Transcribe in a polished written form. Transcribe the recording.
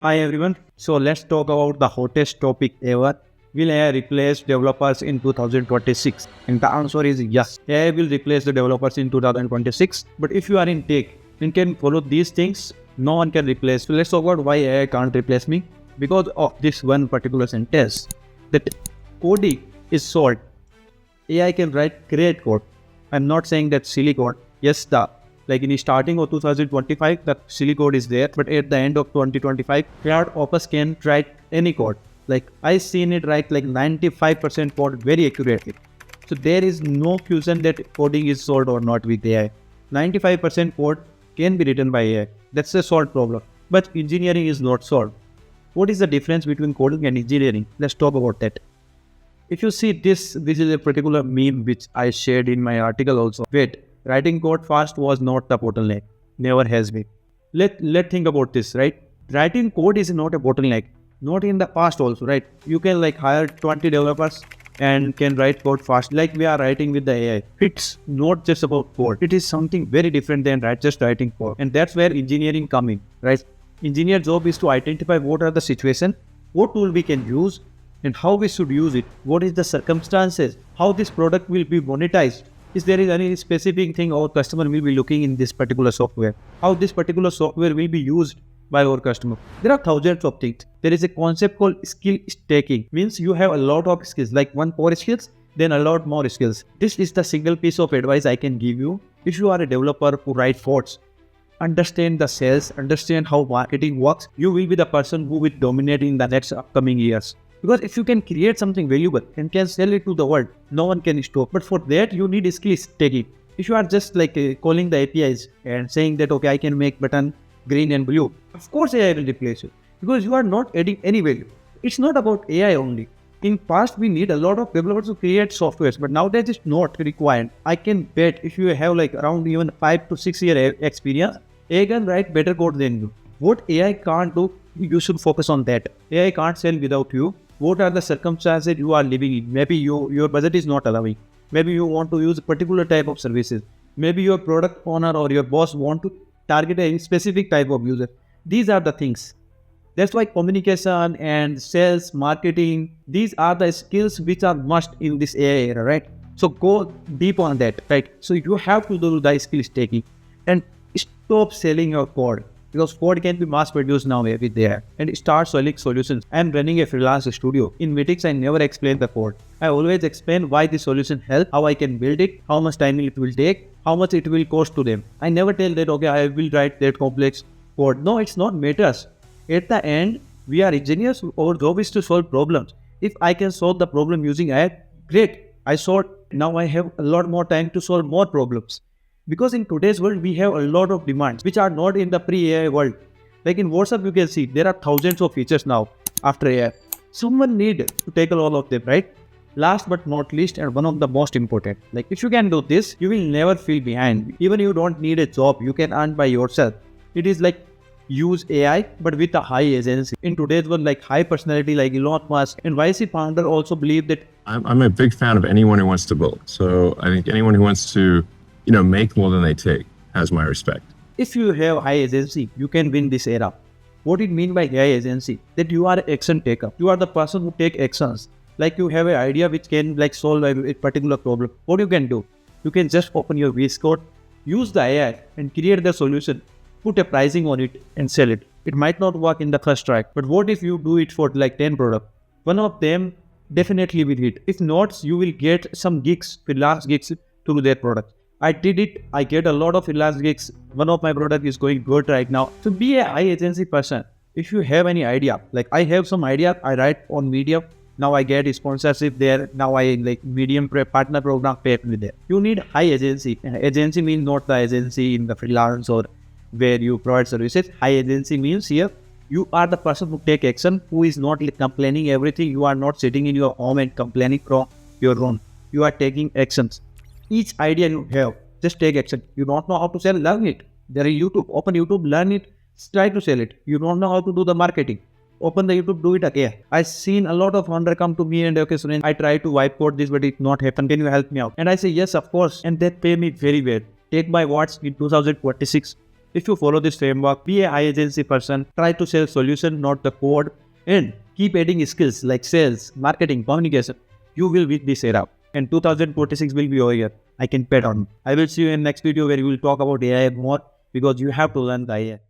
Hi everyone. So let's talk about the hottest topic ever. Will AI replace developers in 2026? And the answer is yes. AI will replace the developers in 2026. But if you are in tech and can follow these things, no one can replace. So let's talk about why AI can't replace me. Because of this one particular sentence. That coding is solved. AI can write great code. I'm not saying that silly code. Yes, the like in the starting of 2025, the silly code is there, but at the end of 2025, cloud Opus can write any code. Like I seen it write like 95% code very accurately. So there is no question that coding is solved or not with AI. 95% code can be written by AI. That's a solved problem. But engineering is not solved. What is the difference between coding and engineering? Let's talk about that. If you see this is a particular meme which I shared in my article also. Wait, writing code fast was not the bottleneck. Never has been. Let think about this, right? Writing code is not a bottleneck. Not in the past also, right? You can like hire 20 developers and can write code fast like we are writing with the AI. It's not just about code. It is something very different than just writing code. And that's where engineering come in, right? Engineer job is to identify what are the situation, what tool we can use, and how we should use it, what is the circumstances, how this product will be monetized, is there is any specific thing our customer will be looking in this particular software, how this particular software will be used by our customer. There are thousands of things. There is a concept called skill stacking, means you have a lot of skills, like one core skills, then a lot more skills. This is the single piece of advice I can give you. If you are a developer who write codes, understand the sales, understand how marketing works, you will be the person who will dominate in the next upcoming years. Because if you can create something valuable and can sell it to the world, no one can stop. But for that, you need skills taking. If you are just like calling the APIs and saying that, okay, I can make button green and blue, of course AI will replace you because you are not adding any value. It's not about AI only. In past, we need a lot of developers to create softwares, but nowadays it's not required. I can bet if you have like around even 5 to 6 year experience, AI can write better code than you. What AI can't do, you should focus on that. AI can't sell without you. What are the circumstances you are living in? Maybe your budget is not allowing. Maybe you want to use a particular type of services. Maybe your product owner or your boss want to target a specific type of user. These are the things. That's why communication and sales, marketing, these are the skills which are must in this AI era, right? So go deep on that, right? So you have to do the skills taking and stop selling your code, because code can be mass produced now with AI, and start selling solutions. I am running a freelance studio. In meetings, I never explain the code. I always explain why the solution helps, how I can build it, how much time it will take, how much it will cost to them. I never tell that, okay, I will write that complex code. No, it's not matters. At the end, we are engineers. Our job is to solve problems. If I can solve the problem using AI, great. I solved. Now I have a lot more time to solve more problems. Because in today's world, we have a lot of demands which are not in the pre-AI world. Like in WhatsApp, you can see there are thousands of features now after AI. Someone need to tackle all of them, right? Last but not least, and one of the most important, like if you can do this, you will never feel behind. Even you don't need a job, you can earn by yourself. It is like use AI but with a high agency. In today's world, like high personality like Elon Musk and YC founder also believe that I'm a big fan of anyone who wants to build. So I think anyone who wants to, make more than they take has my respect. if you have high agency, you can win this era. What it mean by high agency? That you are an action taker. You are the person who take actions. Like you have an idea which can like solve a particular problem. What you can do? You can just open your VS Code, use the AI and create the solution, put a pricing on it and sell it. It might not work in the first try, but what if you do it for like 10 products? One of them definitely will hit. If not, you will get some gigs, freelance gigs to their product. I did it. I get a lot of freelance gigs. One of my product is going good right now. So be a high agency person. If you have any idea, like I have some idea, I write on Medium. Now I get sponsorship there. Now I like Medium partner program pay me there. You need high agency. Agency means not the agency in the freelance or where you provide services. High agency means here you are the person who take action, who is not complaining everything. You are not sitting in your home and complaining from your own. You are taking actions. Each idea you have, just take action. You don't know how to sell, learn it. There is YouTube. Open YouTube, learn it, try to sell it. You don't know how to do the marketing. Open the YouTube, do it again. I seen a lot of founder come to me and okay, Surendra, I try to wipe code this, but it not happen. Can you help me out? And I say yes, of course. And they pay me very well. Take my words in 2026. If you follow this framework, be a high agency person, try to sell solution, not the code, and keep adding skills like sales, marketing, communication, you will win this era. And 2026 will be your year. I can bet on it. I will see you in next video where we will talk about AI more because you have to learn the AI.